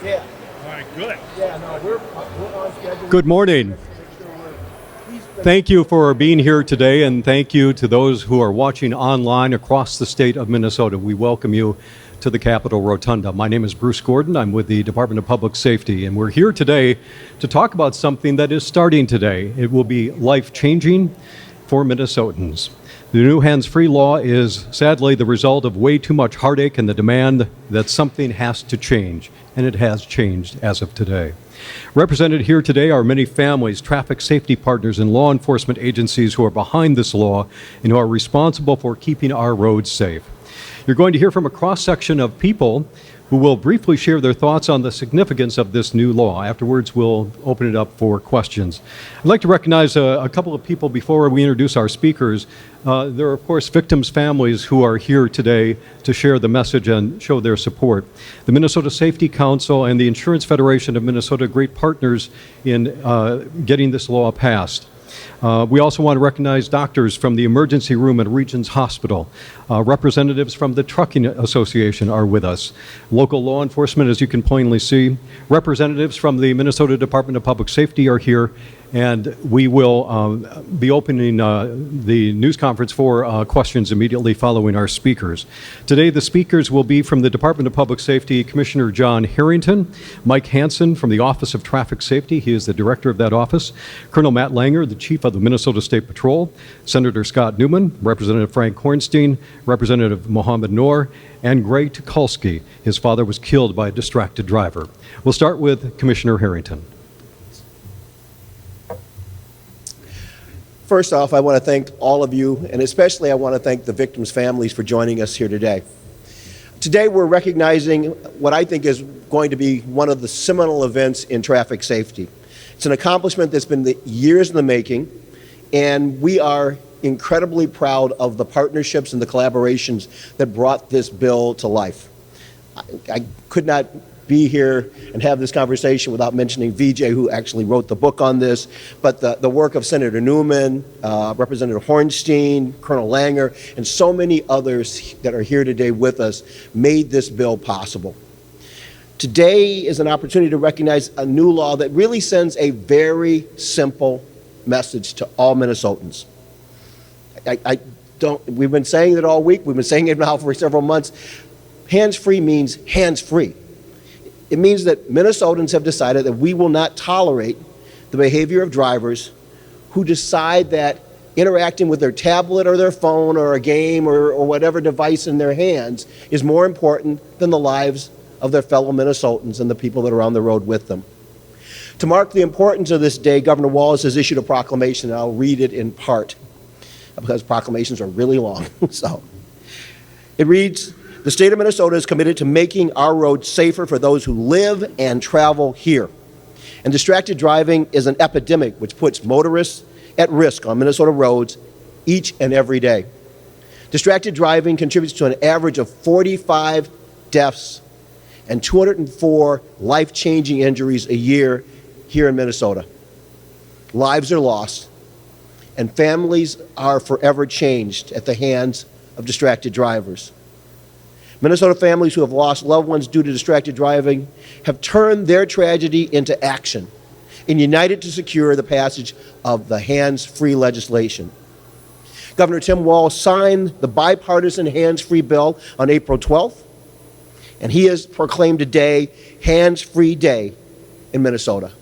Yeah. All right, good. Yeah, no, we're on schedule. Good morning. Thank you for being here today, and thank you to those who are watching online across the state of Minnesota. We welcome you to the Capitol Rotunda. My name is Bruce Gordon. I'm with the Department of Public Safety, and we're here today to talk about something that is starting today. It will be life-changing for Minnesotans. The new hands-free law is sadly the result of way too much heartache and the demand that something has to change, and it has changed as of today. Represented here today are many families, traffic safety partners, and law enforcement agencies who are behind this law and who are responsible for keeping our roads safe. You're going to hear from a cross-section of people who will briefly share their thoughts on the significance of this new law. Afterwards, we'll open it up for questions. I'd like to recognize a couple of people before we introduce our speakers. There are, of course, victims' families who are here today to share the message and show their support. The Minnesota Safety Council and the Insurance Federation of Minnesota, great partners in getting this law passed. We also want to recognize doctors from the emergency room at Regions Hospital. Representatives from the Trucking Association are with us. Local law enforcement, as you can plainly see. Representatives from the Minnesota Department of Public Safety are here. And we will be opening the news conference for questions immediately following our speakers. Today, the speakers will be from the Department of Public Safety, Commissioner John Harrington, Mike Hansen from the Office of Traffic Safety. He is the director of that office. Colonel Matt Langer, the chief of the Minnesota State Patrol. Senator Scott Newman, Representative Frank Hornstein, Representative Mohammed Noor, and Gray Tukolsky. His father was killed by a distracted driver. We'll start with Commissioner Harrington. First off, I want to thank all of you, and especially I want to thank the victims' families for joining us here today. Today we're recognizing what I think is going to be one of the seminal events in traffic safety. It's an accomplishment that's been years in the making, and we are incredibly proud of the partnerships and the collaborations that brought this bill to life. I could not be here and have this conversation without mentioning VJ, who actually wrote the book on this, but the work of Senator Newman, Representative Hornstein, Colonel Langer, and so many others that are here today with us made this bill possible. Today is an opportunity to recognize a new law that really sends a very simple message to all Minnesotans. We've been saying it all week, we've been saying it now for several months. Hands-free means hands-free. It means that Minnesotans have decided that we will not tolerate the behavior of drivers who decide that interacting with their tablet or their phone or a game or whatever device in their hands is more important than the lives of their fellow Minnesotans and the people that are on the road with them. To mark the importance of this day, Governor Walz has issued a proclamation, and I'll read it in part because proclamations are really long. So it reads, "The state of Minnesota is committed to making our roads safer for those who live and travel here. And distracted driving is an epidemic which puts motorists at risk on Minnesota roads each and every day. Distracted driving contributes to an average of 45 deaths and 204 life-changing injuries a year here in Minnesota. Lives are lost, and families are forever changed at the hands of distracted drivers. Minnesota families who have lost loved ones due to distracted driving have turned their tragedy into action and united to secure the passage of the hands-free legislation. Governor Tim Walz signed the bipartisan hands-free bill on April 12th, and he has proclaimed today Hands-Free Day in Minnesota."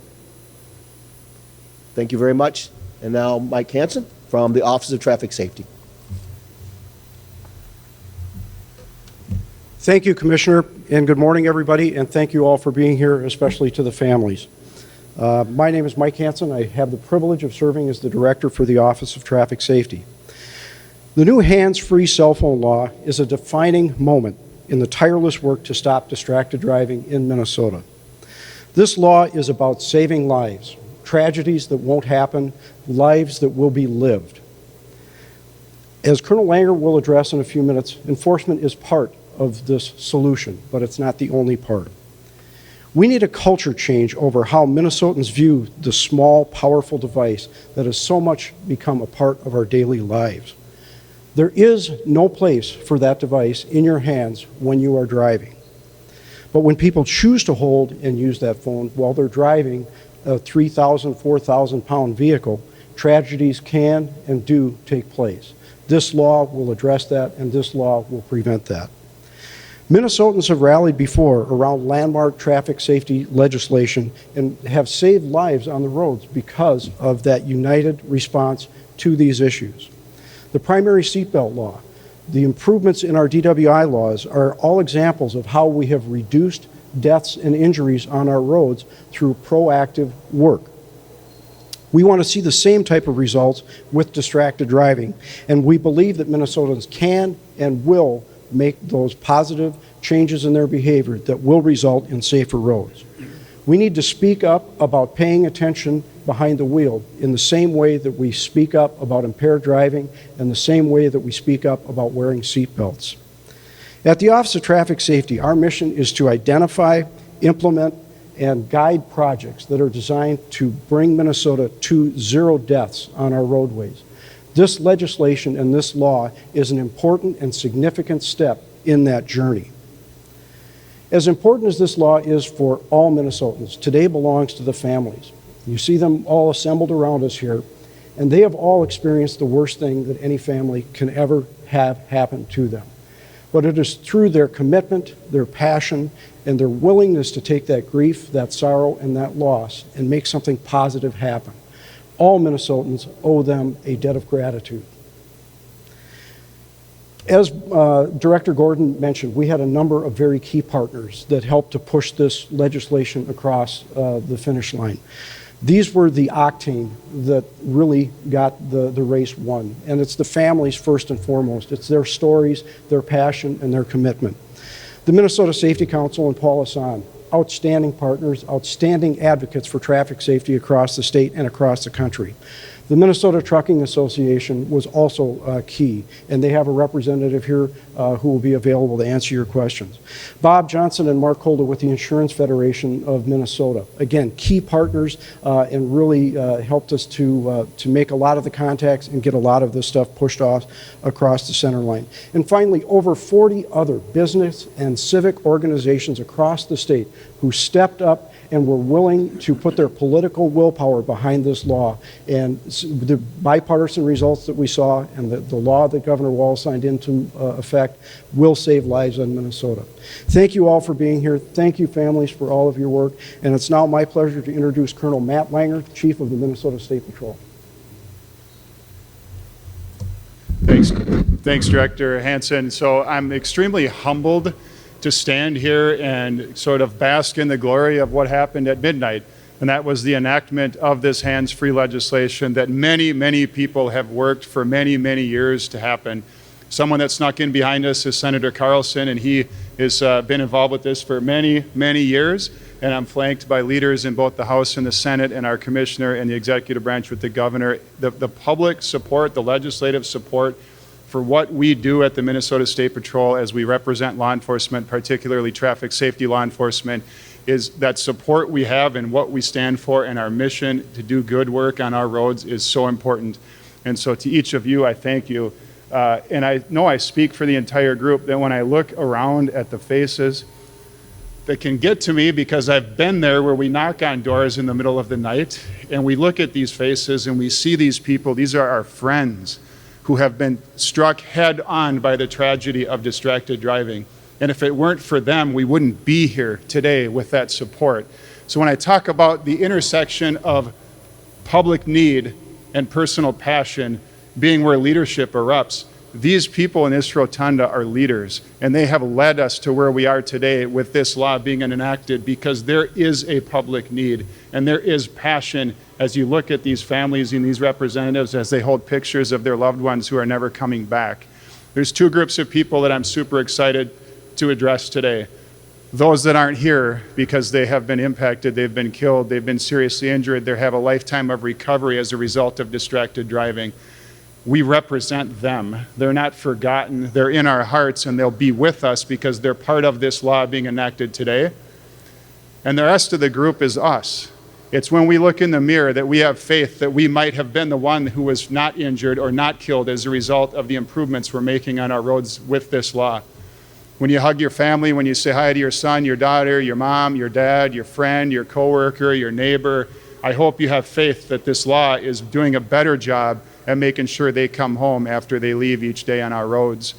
Thank you very much. And now Mike Hansen from the Office of Traffic Safety. Thank you, Commissioner, and good morning, everybody, and thank you all for being here, especially to the families. My name is Mike Hansen. I have the privilege of serving as the Director for the Office of Traffic Safety. The new hands-free cell phone law is a defining moment in the tireless work to stop distracted driving in Minnesota. This law is about saving lives, tragedies that won't happen, lives that will be lived. As Colonel Langer will address in a few minutes, enforcement is part of this solution, but it's not the only part. We need a culture change over how Minnesotans view the small, powerful device that has so much become a part of our daily lives. There is no place for that device in your hands when you are driving. But when people choose to hold and use that phone while they're driving a 3,000, 4,000-pound vehicle, tragedies can and do take place. This law will address that, and this law will prevent that. Minnesotans have rallied before around landmark traffic safety legislation and have saved lives on the roads because of that united response to these issues. The primary seatbelt law, the improvements in our DWI laws are all examples of how we have reduced deaths and injuries on our roads through proactive work. We want to see the same type of results with distracted driving, and we believe that Minnesotans can and will make those positive changes in their behavior that will result in safer roads. We need to speak up about paying attention behind the wheel in the same way that we speak up about impaired driving and the same way that we speak up about wearing seatbelts. At the Office of Traffic Safety, our mission is to identify, implement, and guide projects that are designed to bring Minnesota to 0 deaths on our roadways. This legislation and this law is an important and significant step in that journey. As important as this law is for all Minnesotans, today belongs to the families. You see them all assembled around us here, and they have all experienced the worst thing that any family can ever have happen to them. But it is through their commitment, their passion, and their willingness to take that grief, that sorrow, and that loss and make something positive happen. All Minnesotans owe them a debt of gratitude. As Director Gordon mentioned, we had a number of very key partners that helped to push this legislation across the finish line. These were the octane that really got the race won. And it's the families first and foremost. It's their stories, their passion, and their commitment. The Minnesota Safety Council and Paul Hassan, outstanding partners, outstanding advocates for traffic safety across the state and across the country. The Minnesota Trucking Association was also key, and they have a representative here who will be available to answer your questions. Bob Johnson and Mark Holder with the Insurance Federation of Minnesota. Again, key partners and really helped us to make a lot of the contacts and get a lot of this stuff pushed off across the center line. And finally, over 40 other business and civic organizations across the state who stepped up and were willing to put their political willpower behind this law. And the bipartisan results that we saw and the law that Governor Walz signed into effect will save lives in Minnesota. Thank you all for being here. Thank you, families, for all of your work. And it's now my pleasure to introduce Colonel Matt Langer, Chief of the Minnesota State Patrol. Thanks, Director Hansen. So I'm extremely humbled to stand here and sort of bask in the glory of what happened at midnight. And that was the enactment of this hands-free legislation that many, many people have worked for many, many years to happen. Someone that snuck in behind us is Senator Carlson, and he has been involved with this for many, many years. And I'm flanked by leaders in both the House and the Senate and our commissioner and the executive branch with the governor. The public support, the legislative support for what we do at the Minnesota State Patrol as we represent law enforcement, particularly traffic safety law enforcement, is that support we have and what we stand for and our mission to do good work on our roads is so important. And so to each of you, I thank you. And I know I speak for the entire group that when I look around at the faces that can get to me, because I've been there where we knock on doors in the middle of the night and we look at these faces and we see these people, these are our friends who have been struck head on by the tragedy of distracted driving. And if it weren't for them, we wouldn't be here today with that support. So when I talk about the intersection of public need and personal passion being where leadership erupts, these people in this rotunda are leaders, and they have led us to where we are today with this law being enacted because there is a public need and there is passion as you look at these families and these representatives as they hold pictures of their loved ones who are never coming back. There's two groups of people that I'm super excited to address today. Those that aren't here because they have been impacted, they've been killed, they've been seriously injured, they have a lifetime of recovery as a result of distracted driving. We represent them. They're not forgotten. They're in our hearts, and they'll be with us because they're part of this law being enacted today. And the rest of the group is us. It's when we look in the mirror that we have faith that we might have been the one who was not injured or not killed as a result of the improvements we're making on our roads with this law. When you hug your family, when you say hi to your son, your daughter, your mom, your dad, your friend, your coworker, your neighbor, I hope you have faith that this law is doing a better job at making sure they come home after they leave each day on our roads.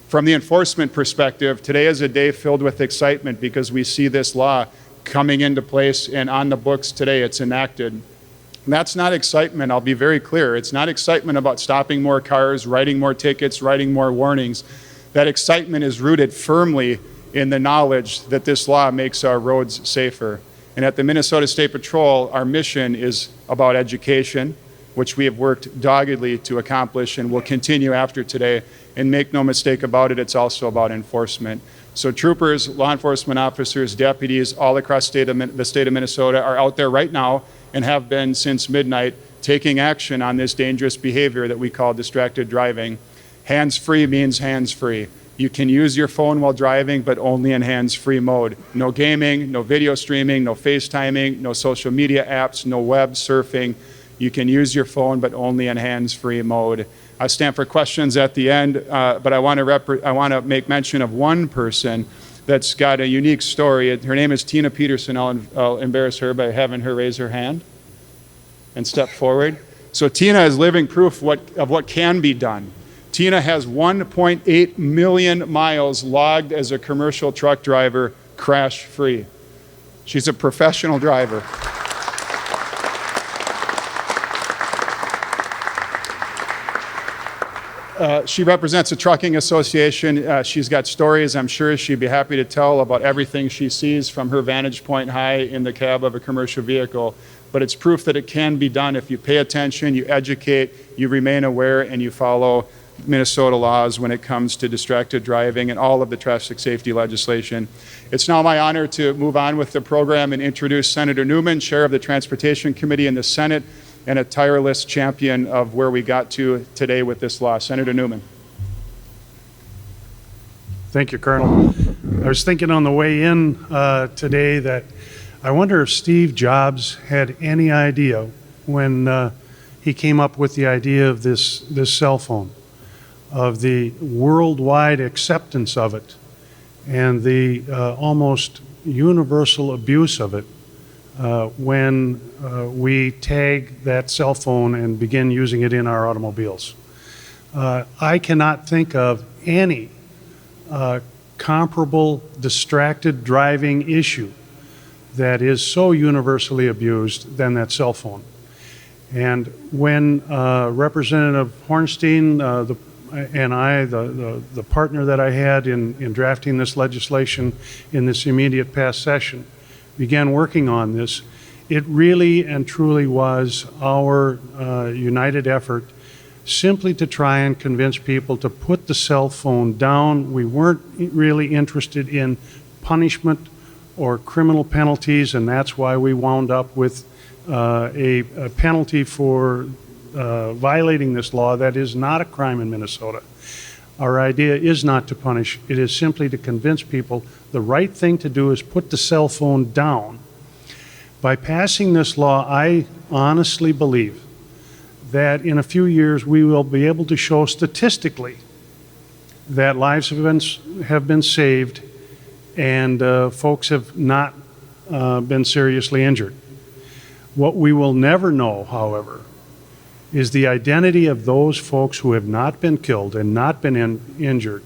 From the enforcement perspective, today is a day filled with excitement because we see this law coming into place and on the books today. It's enacted. And that's not excitement, I'll be very clear. It's not excitement about stopping more cars, writing more tickets, writing more warnings. That excitement is rooted firmly in the knowledge that this law makes our roads safer. And at the Minnesota State Patrol, our mission is about education, which we have worked doggedly to accomplish and will continue after today. And make no mistake about it, it's also about enforcement. So troopers, law enforcement officers, deputies all across the state of Minnesota are out there right now and have been since midnight taking action on this dangerous behavior that we call distracted driving. Hands-free means hands-free. You can use your phone while driving, but only in hands-free mode. No gaming, no video streaming, no FaceTiming, no social media apps, no web surfing. You can use your phone, but only in hands-free mode. I stand for questions at the end, but I want to make mention of one person that's got a unique story. Her name is Tina Peterson. I'll embarrass her by having her raise her hand and step forward. So Tina is living proof of what can be done. Tina has 1.8 million miles logged as a commercial truck driver, crash-free. She's a professional driver. She represents a trucking association. She's got stories, I'm sure she'd be happy to tell about everything she sees from her vantage point high in the cab of a commercial vehicle. But it's proof that it can be done if you pay attention, you educate, you remain aware, and you follow Minnesota laws when it comes to distracted driving and all of the traffic safety legislation. It's now my honor to move on with the program and introduce Senator Newman, Chair of the Transportation Committee in the Senate, and a tireless champion of where we got to today with this law. Senator Newman. Thank you, Colonel. I was thinking on the way in today that I wonder if Steve Jobs had any idea when he came up with the idea of this cell phone, of the worldwide acceptance of it and the almost universal abuse of it when we tag that cell phone and begin using it in our automobiles. I cannot think of any comparable distracted driving issue that is so universally abused than that cell phone. And when Representative Hornstein and I, the partner that I had in drafting this legislation in this immediate past session, began working on this, it really and truly was our united effort simply to try and convince people to put the cell phone down. We weren't really interested in punishment or criminal penalties, and that's why we wound up with a penalty for violating this law that is not a crime in Minnesota. Our idea is not to punish, it is simply to convince people the right thing to do is put the cell phone down. By passing this law, I honestly believe that in a few years we will be able to show statistically that lives have been saved and folks have not been seriously injured. What we will never know, however, is the identity of those folks who have not been killed and not been injured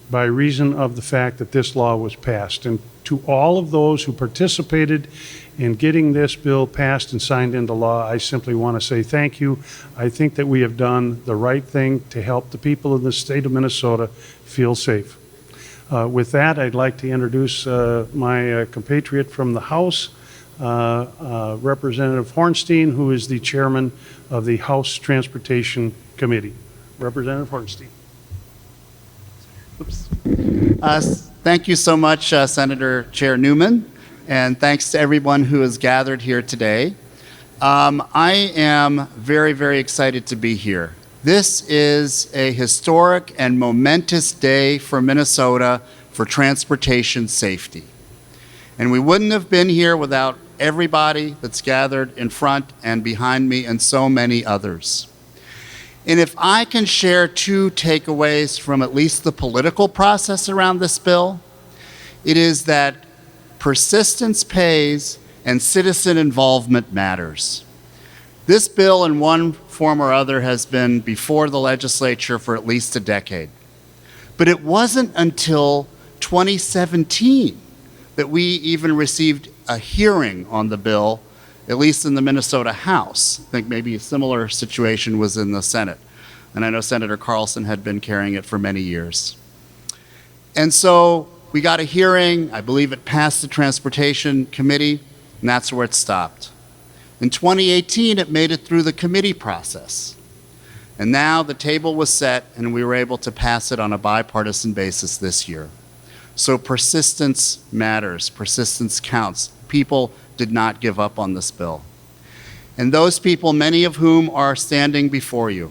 by reason of the fact that this law was passed. And to all of those who participated in getting this bill passed and signed into law, I simply want to say thank you. I think that we have done the right thing to help the people in the state of Minnesota feel safe. With that, I'd like to introduce my compatriot from the House, Representative Hornstein, who is the chairman of the House Transportation Committee. Representative Hornstein. Oops. Thank you so much, Senator Chair Newman, and thanks to everyone who has gathered here today. I am very, very excited to be here. This is a historic and momentous day for Minnesota for transportation safety. And we wouldn't have been here without everybody that's gathered in front and behind me and so many others. And if I can share two takeaways from at least the political process around this bill, it is that persistence pays and citizen involvement matters. This bill, in one form or other, has been before the legislature for at least a decade. But it wasn't until 2017 that we even received a hearing on the bill, at least in the Minnesota House. I think maybe a similar situation was in the Senate. And I know Senator Carlson had been carrying it for many years. And so we got a hearing. I believe it passed the Transportation Committee, and that's where it stopped. In 2018, it made it through the committee process. And now the table was set, and we were able to pass it on a bipartisan basis this year. So persistence matters. Persistence counts. People did not give up on this bill. And those people, many of whom are standing before you.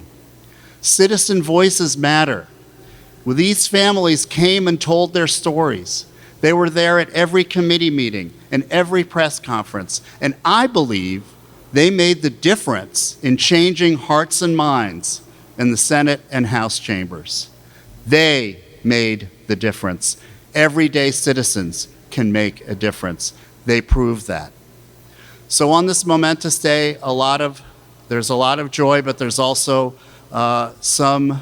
Citizen voices matter. Well, these families came and told their stories. They were there at every committee meeting and every press conference. And I believe they made the difference in changing hearts and minds in the Senate and House chambers. They made the difference. Everyday citizens can make a difference. They proved that. So on this momentous day, there's a lot of joy, but there's also some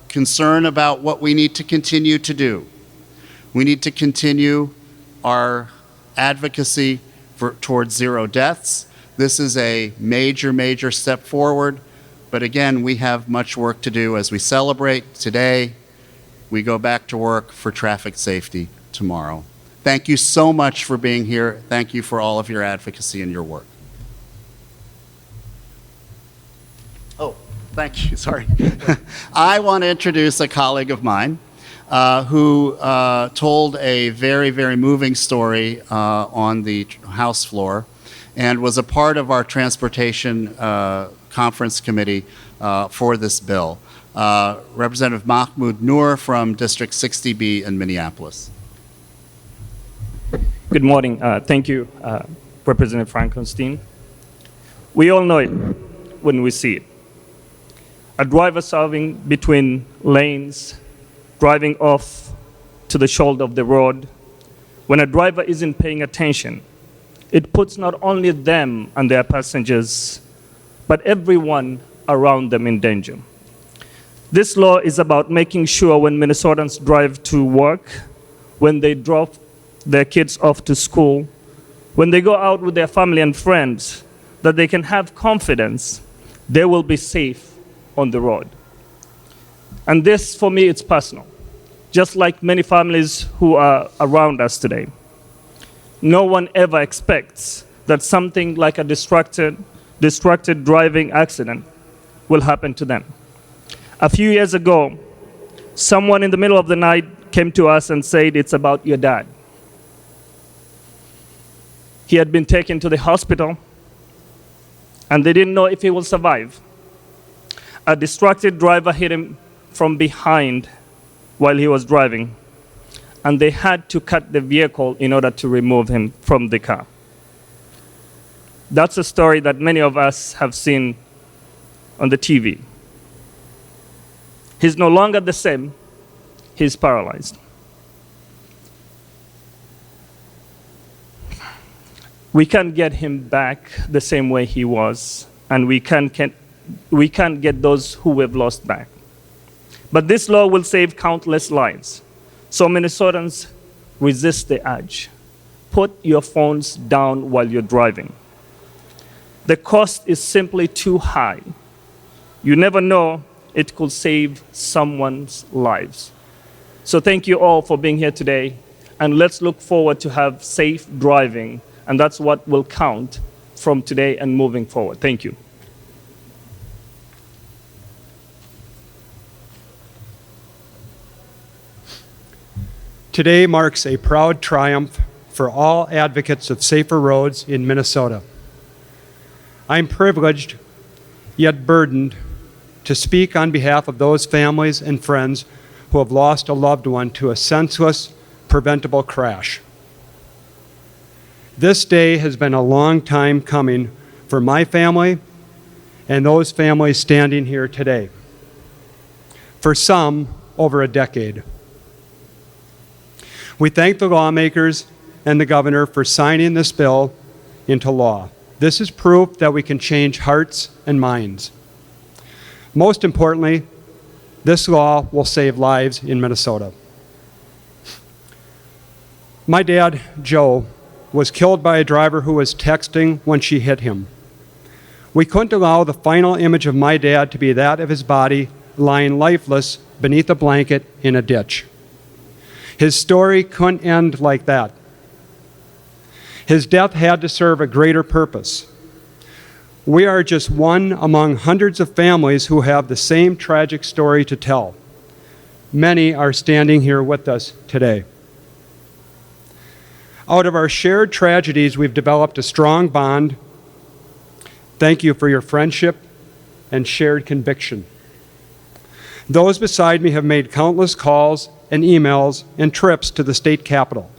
concern about what we need to continue to do. We need to continue our advocacy towards zero deaths. This is a major, major step forward. But again, we have much work to do as we celebrate today. We go back to work for traffic safety tomorrow. Thank you so much for being here. Thank you for all of your advocacy and your work. Oh, thank you. Sorry. I want to introduce a colleague of mine who told a very, very moving story on the House floor and was a part of our transportation conference committee for this bill. Representative Mahmoud Noor from District 60B in Minneapolis. Good morning. Thank you, Representative Frankenstein. We all know it when we see it. A driver serving between lanes, driving off to the shoulder of the road. When a driver isn't paying attention, it puts not only them and their passengers, but everyone around them in danger. This law is about making sure when Minnesotans drive to work, when they drop their kids off to school, when they go out with their family and friends, that they can have confidence they will be safe on the road. And this, for me, it's personal. Just like many families who are around us today. No one ever expects that something like a distracted driving accident will happen to them. A few years ago, someone in the middle of the night came to us and said, "It's about your dad." He had been taken to the hospital, and they didn't know if he will survive. A distracted driver hit him from behind while he was driving, and they had to cut the vehicle in order to remove him from the car. That's a story that many of us have seen on the TV. He's no longer the same. He's paralyzed. We can't get him back the same way he was, and we can't get those who we've lost back. But this law will save countless lives. So Minnesotans, resist the urge. Put your phones down while you're driving. The cost is simply too high. You never know, it could save someone's lives. So thank you all for being here today, and let's look forward to have safe driving, and that's what will count from today and moving forward. Thank you. Today marks a proud triumph for all advocates of safer roads in Minnesota. I'm privileged, yet burdened, to speak on behalf of those families and friends who have lost a loved one to a senseless, preventable crash. This day has been a long time coming for my family and those families standing here today. For some, over a decade. We thank the lawmakers and the governor for signing this bill into law. This is proof that we can change hearts and minds. Most importantly, this law will save lives in Minnesota. My dad, Joe, was killed by a driver who was texting when she hit him. We couldn't allow the final image of my dad to be that of his body lying lifeless beneath a blanket in a ditch. His story couldn't end like that. His death had to serve a greater purpose. We are just one among hundreds of families who have the same tragic story to tell. Many are standing here with us today. Out of our shared tragedies, we've developed a strong bond. Thank you for your friendship and shared conviction. Those beside me have made countless calls and emails and trips to the state capitol.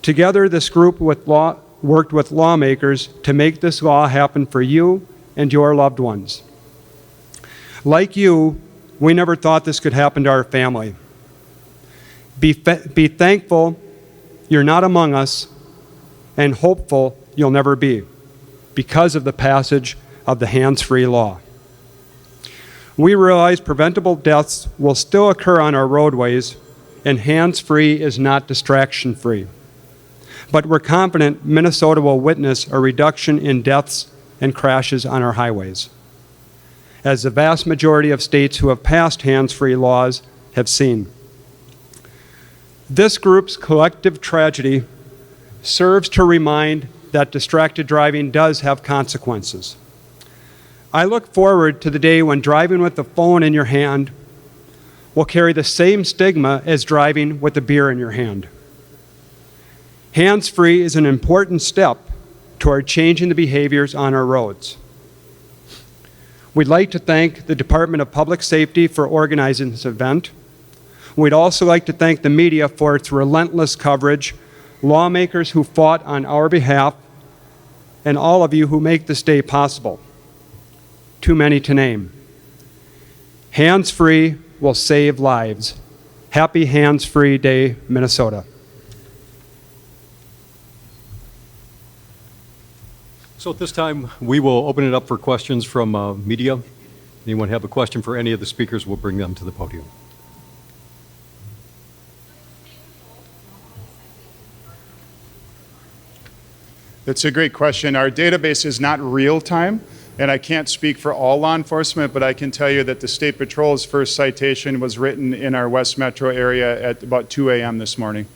Together, this group worked with lawmakers to make this law happen for you and your loved ones. Like you, we never thought this could happen to our family. Be thankful you're not among us, and hopeful you'll never be, because of the passage of the hands-free law. We realize preventable deaths will still occur on our roadways, and hands-free is not distraction-free. But we're confident Minnesota will witness a reduction in deaths and crashes on our highways, as the vast majority of states who have passed hands-free laws have seen. This group's collective tragedy serves to remind that distracted driving does have consequences. I look forward to the day when driving with the phone in your hand will carry the same stigma as driving with a beer in your hand. Hands-free is an important step toward changing the behaviors on our roads. We'd like to thank the Department of Public Safety for organizing this event. We'd also like to thank the media for its relentless coverage, lawmakers who fought on our behalf, and all of you who make this day possible. Too many to name. Hands-free will save lives. Happy Hands-Free Day, Minnesota. So at this time, we will open it up for questions from media. Anyone have a question for any of the speakers, we'll bring them to the podium. That's a great question. Our database is not real time, and I can't speak for all law enforcement, but I can tell you that the State Patrol's first citation was written in our West Metro area at about 2 a.m. this morning.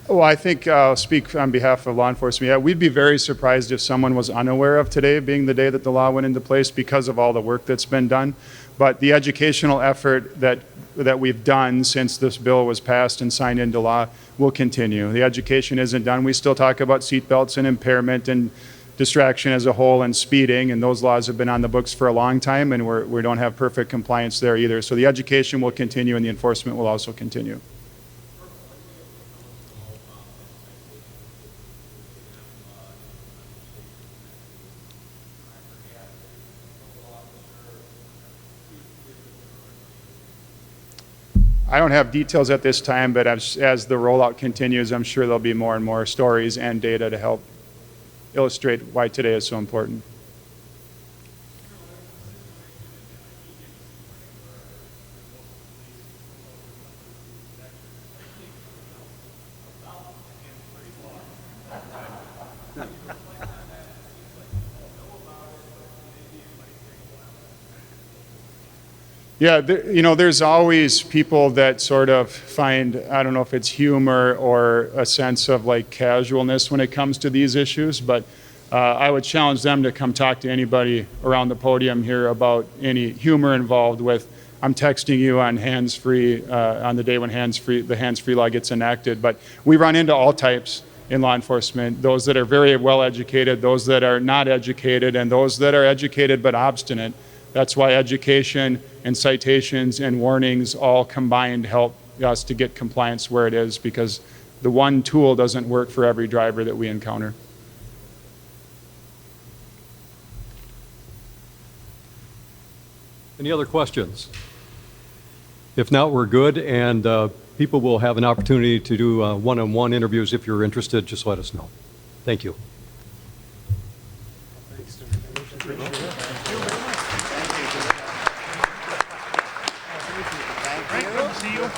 Well, I think I'll speak on behalf of law enforcement. Yeah, we'd be very surprised if someone was unaware of today being the day that the law went into place because of all the work that's been done. But the educational effort that we've done since this bill was passed and signed into law will continue. The education isn't done. We still talk about seatbelts and impairment and distraction as a whole and speeding, and those laws have been on the books for a long time, and we don't have perfect compliance there either. So the education will continue and the enforcement will also continue. I don't have details at this time, but as the rollout continues, I'm sure there'll be more and more stories and data to help illustrate why today is so important. Yeah, there's always people that sort of find, I don't know if it's humor or a sense of like casualness when it comes to these issues, but I would challenge them to come talk to anybody around the podium here about any humor involved with, I'm texting you on hands-free, on the day when the hands-free law gets enacted. But we run into all types in law enforcement, those that are very well educated, those that are not educated, and those that are educated but obstinate. That's why education and citations and warnings all combined help us to get compliance where it is, because the one tool doesn't work for every driver that we encounter. Any other questions? If not, we're good, and people will have an opportunity to do one-on-one interviews. If you're interested, just let us know. Thank you. Frank, good to see you.